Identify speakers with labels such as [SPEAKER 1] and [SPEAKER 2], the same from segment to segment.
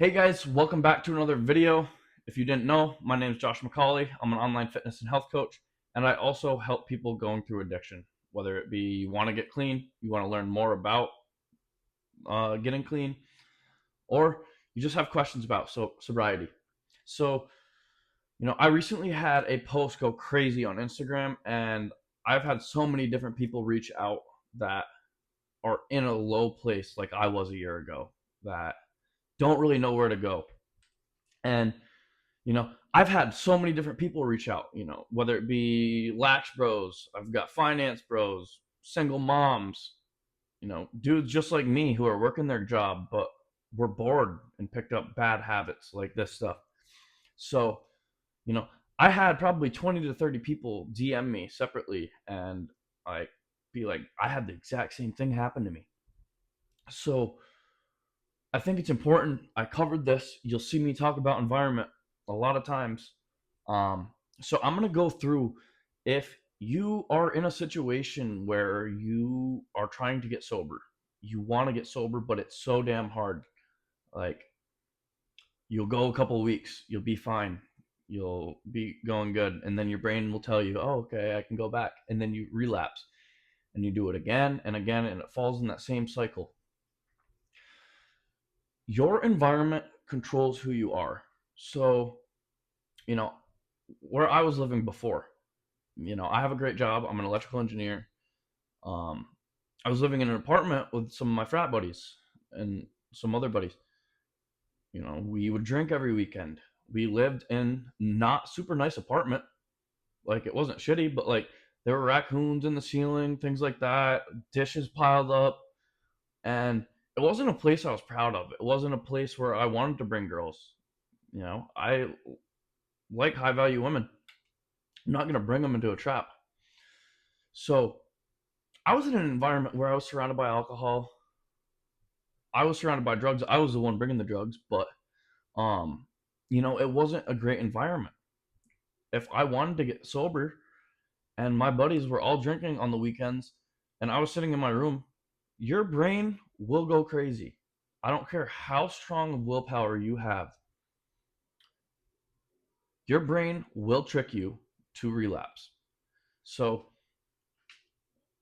[SPEAKER 1] Hey guys, welcome back to another video. If you didn't know, my name is Josh McCauley. I'm an online fitness and health coach, and I also help people going through addiction. Whether it be you want to get clean, you want to learn more about getting clean, or you just have questions about sobriety. So, I recently had a post go crazy on Instagram, and I've had so many different people reach out that are in a low place like I was a year ago that don't really know where to go. And I've had so many different people reach out, whether it be lax bros, I've got finance bros, single moms, dudes just like me who are working their job, but were bored and picked up bad habits like this stuff. So, you know, I had probably 20 to 30 people DM me separately and like be like, I had the exact same thing happen to me. So I think it's important. I covered this. You'll see me talk about environment a lot of times. So I'm going to go through if you are in a situation where you are trying to get sober, you want to get sober, but it's so damn hard. Like, you'll go a couple of weeks, you'll be fine, you'll be going good, and then your brain will tell you, oh, okay, I can go back. And then you relapse and you do it again and again, and it falls in that same cycle. Your environment controls who you are. So, you know, where I was living before, I have a great job. I'm an electrical engineer. Um, I was living in an apartment with some of my frat buddies and some other buddies. We would drink every weekend. We lived in not super nice apartment. Like, it wasn't shitty, but like there were raccoons in the ceiling, things like that, dishes piled up, and it wasn't a place I was proud of. It wasn't a place where I wanted to bring girls. I like high value women. I'm not going to bring them into a trap. So I was in an environment where I was surrounded by alcohol. I was surrounded by drugs. I was the one bringing the drugs, but um, it wasn't a great environment. If I wanted to get sober and my buddies were all drinking on the weekends and I was sitting in my room, your brain will go crazy. I don't care how strong of willpower you have. Your brain will trick you to relapse. So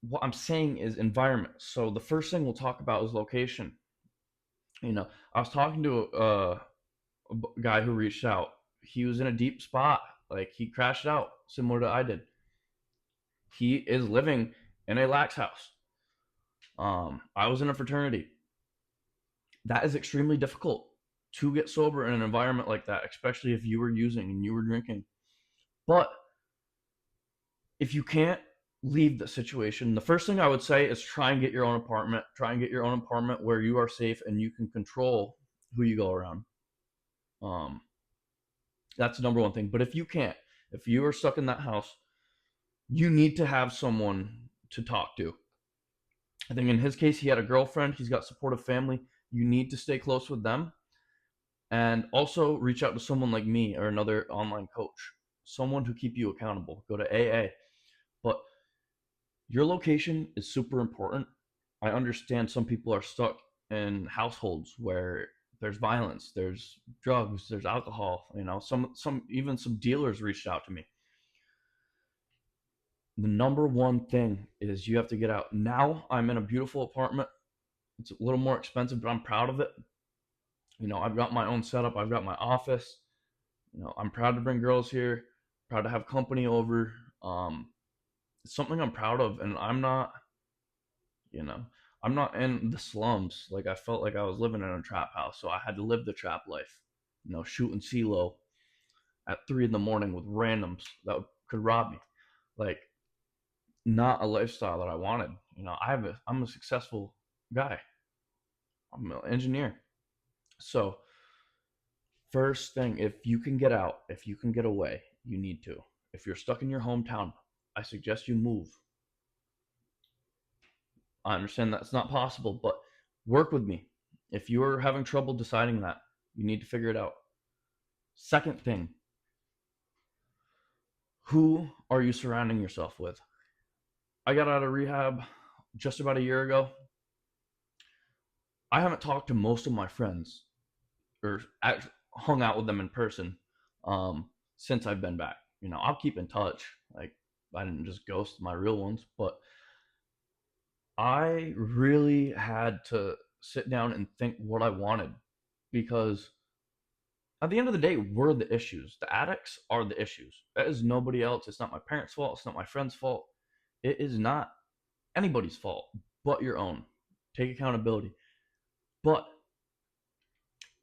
[SPEAKER 1] what I'm saying is environment. So the first thing we'll talk about is location. I was talking to a guy who reached out. He was in a deep spot, like he crashed out, similar to I did. He is living in a lax house. I was in a fraternity. That is extremely difficult to get sober in an environment like that, especially if you were using and you were drinking. But if you can't leave the situation, the first thing I would say is try and get your own apartment. Try and get your own apartment where you are safe and you can control who you go around. Um, that's the number one thing. But if you can't, if you are stuck in that house, you need to have someone to talk to. I think in his case, he had a girlfriend. He's got supportive family. You need to stay close with them, and also reach out to someone like me or another online coach, someone to keep you accountable. Go to AA. But your location is super important. I understand some people are stuck in households where there's violence, there's drugs, there's alcohol. Some dealers reached out to me. The number one thing is you have to get out. Now I'm in a beautiful apartment. It's a little more expensive, but I'm proud of it. I've got my own setup. I've got my office. I'm proud to bring girls here. Proud to have company over. It's something I'm proud of, and you know, I'm not in the slums. Like, I felt like I was living in a trap house, so I had to live the trap life. Shooting CeeLo at 3 in the morning with randoms that could rob me. Like, not a lifestyle that I wanted. I'm a successful guy. I'm an engineer. So, first thing, if you can get out, if you can get away, you need to. If you're stuck in your hometown, I suggest you move. I understand that's not possible, but work with me. If you're having trouble deciding that, you need to figure it out. Second thing, who are you surrounding yourself with? I got out of rehab just about a year ago. I haven't talked to most of my friends or hung out with them in person since I've been back. I'll keep in touch. Like, I didn't just ghost my real ones, but I really had to sit down and think what I wanted, because at the end of the day, we're the issues. The addicts are the issues. That is nobody else. It's not my parents' fault. It's not my friend's fault. It is not anybody's fault but your own. Take accountability. But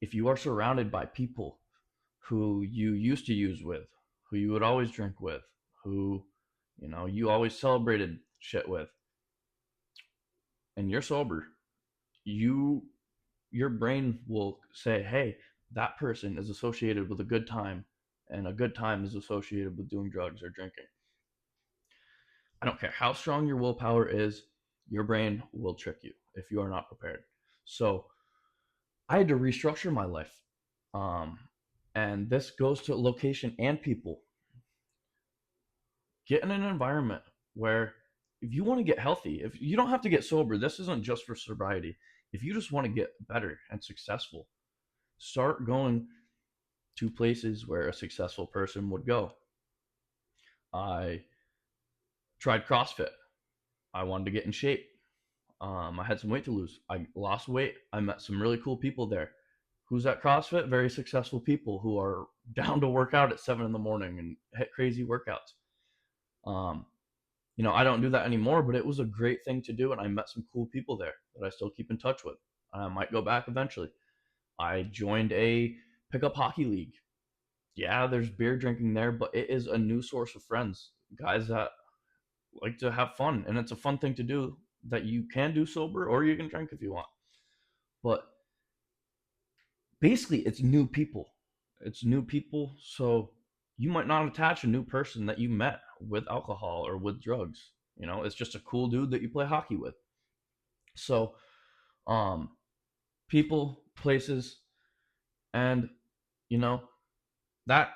[SPEAKER 1] if you are surrounded by people who you used to use with, who you would always drink with, who you always celebrated shit with, and you're sober, you your brain will say, hey, that person is associated with a good time, and a good time is associated with doing drugs or drinking. I don't care how strong your willpower is, your brain will trick you if you are not prepared. So I had to restructure my life. Um, and this goes to location and people. Get in an environment where, if you want to get healthy, if you don't have to get sober, this isn't just for sobriety. If you just want to get better and successful, start going to places where a successful person would go. I tried CrossFit. I wanted to get in shape. I had some weight to lose. I lost weight. I met some really cool people there. Who's at CrossFit? Very successful people who are down to work out at 7 in the morning and hit crazy workouts. I don't do that anymore, but it was a great thing to do, and I met some cool people there that I still keep in touch with. I might go back eventually. I joined a pickup hockey league. Yeah, there's beer drinking there, but it is a new source of friends, guys that like to have fun, and it's a fun thing to do that you can do sober, or you can drink if you want. But basically, it's new people. It's new people, so you might not attach a new person that you met with alcohol or with drugs. It's just a cool dude that you play hockey with. So, um, people, places, and you know that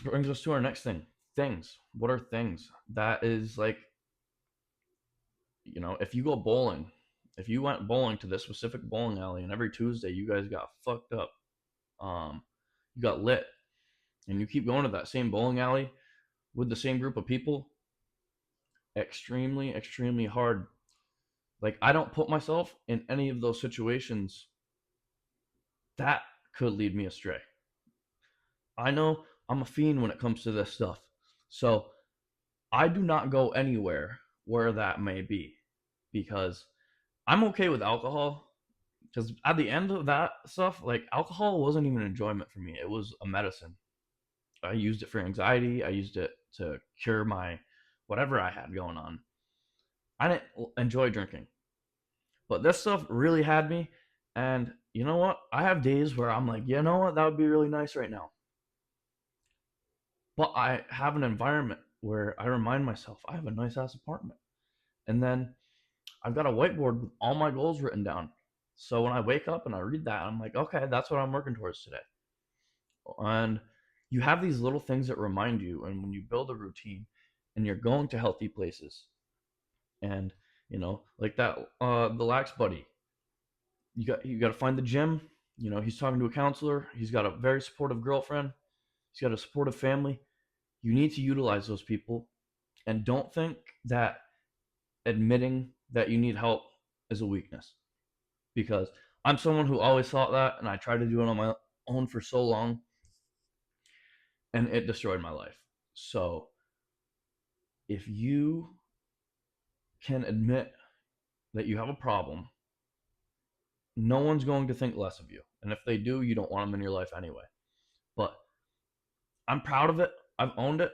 [SPEAKER 1] brings us to our next thing. Things. What are things? That is like, if you go bowling, if you went bowling to this specific bowling alley, and every Tuesday you guys got fucked up, you got lit, and you keep going to that same bowling alley with the same group of people, extremely, extremely hard. Like, I don't put myself in any of those situations that could lead me astray. I know I'm a fiend when it comes to this stuff. So I do not go anywhere where that may be, because I'm okay with alcohol. Because at the end of that stuff, like, alcohol wasn't even enjoyment for me. It was a medicine. I used it for anxiety. I used it to cure my whatever I had going on. I didn't enjoy drinking. But this stuff really had me. And you know what? I have days where I'm like, you know what? That would be really nice right now. But I have an environment where I remind myself I have a nice ass apartment. And then I've got a whiteboard with all my goals written down. So when I wake up and I read that, I'm like, okay, that's what I'm working towards today. And you have these little things that remind you. And when you build a routine and you're going to healthy places, and like that, the lax buddy, you got to find the gym. He's talking to a counselor. He's got a very supportive girlfriend. He's got a supportive family. You need to utilize those people, and don't think that admitting that you need help is a weakness, because I'm someone who always thought that, and I tried to do it on my own for so long, and it destroyed my life. So if you can admit that you have a problem, no one's going to think less of you. And if they do, you don't want them in your life anyway. But I'm proud of it. I've owned it.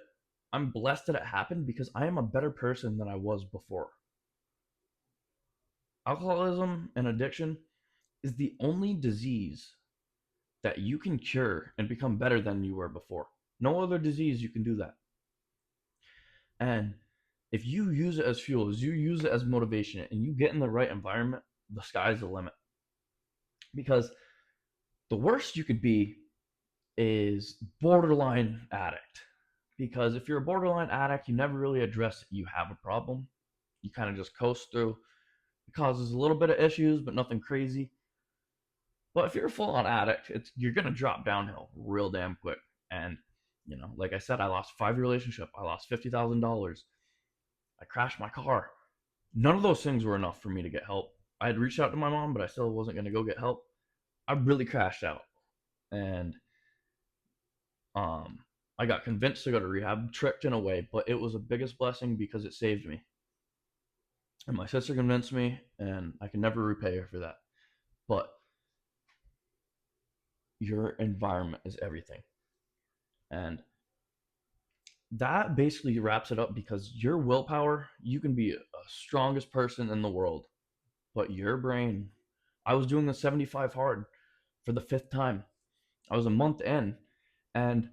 [SPEAKER 1] I'm blessed that it happened, because I am a better person than I was before. Alcoholism and addiction is the only disease that you can cure and become better than you were before. No other disease you can do that. And if you use it as fuel, as you use it as motivation, and you get in the right environment, the sky's the limit. Because the worst you could be is borderline addict. Because if you're a borderline addict, you never really address that you have a problem. You kind of just coast through. It causes a little bit of issues, but nothing crazy. But if you're a full on addict, you're gonna drop downhill real damn quick. And like I said, I lost 5 relationship. I lost $50,000. I crashed my car. None of those things were enough for me to get help. I had reached out to my mom, but I still wasn't gonna go get help. I really crashed out, and um, I got convinced to go to rehab, tricked in a way, but it was the biggest blessing because it saved me. And my sister convinced me, and I can never repay her for that. But your environment is everything. And that basically wraps it up because your willpower, you can be a strongest person in the world, but your brain, I was doing the 75 hard for the 5th time. I was a month in, and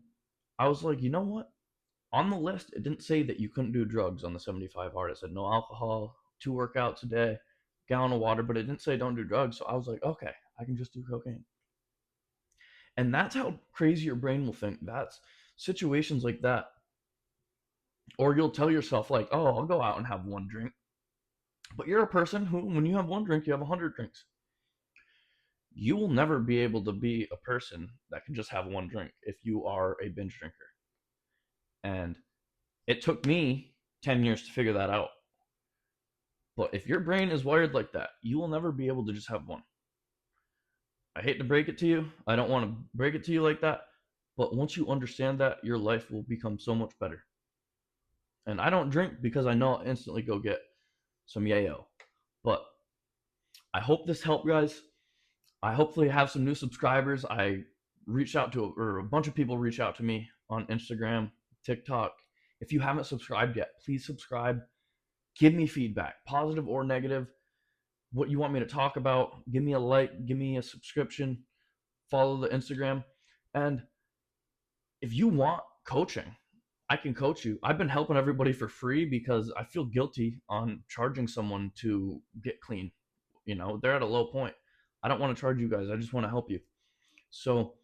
[SPEAKER 1] I was like, you know what? On the list, it didn't say that you couldn't do drugs on the 75 hard. It said no alcohol, 2 workouts a day, gallon of water, but it didn't say don't do drugs. So I was like, okay, I can just do cocaine. And that's how crazy your brain will think. That's situations like that. Or you'll tell yourself, like, oh, I'll go out and have 1 drink. But you're a person who, when you have 1 drink, you have 100 drinks. You will never be able to be a person that can just have 1 drink if you are a binge drinker. And it took me 10 years to figure that out. But if your brain is wired like that, you will never be able to just have one. I hate to break it to you. I don't want to break it to you like that. But once you understand that, your life will become so much better. And I don't drink because I know I'll instantly go get some yayo. But I hope this helped, guys. I hopefully have some new subscribers. I reached out to, or a bunch of people reach out to me on Instagram, TikTok. If you haven't subscribed yet, please subscribe. Give me feedback, positive or negative. What you want me to talk about, give me a like, give me a subscription, follow the Instagram. And if you want coaching, I can coach you. I've been helping everybody for free because I feel guilty on charging someone to get clean. They're at a low point. I don't want to charge you guys. I just want to help you. So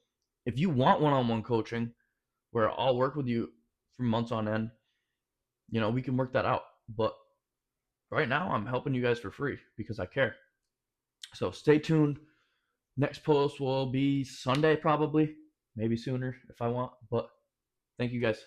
[SPEAKER 1] if you want one-on-one coaching where I'll work with you for months on end, we can work that out. But right now I'm helping you guys for free because I care. So stay tuned. Next post will be Sunday, probably, maybe sooner if I want. But thank you guys.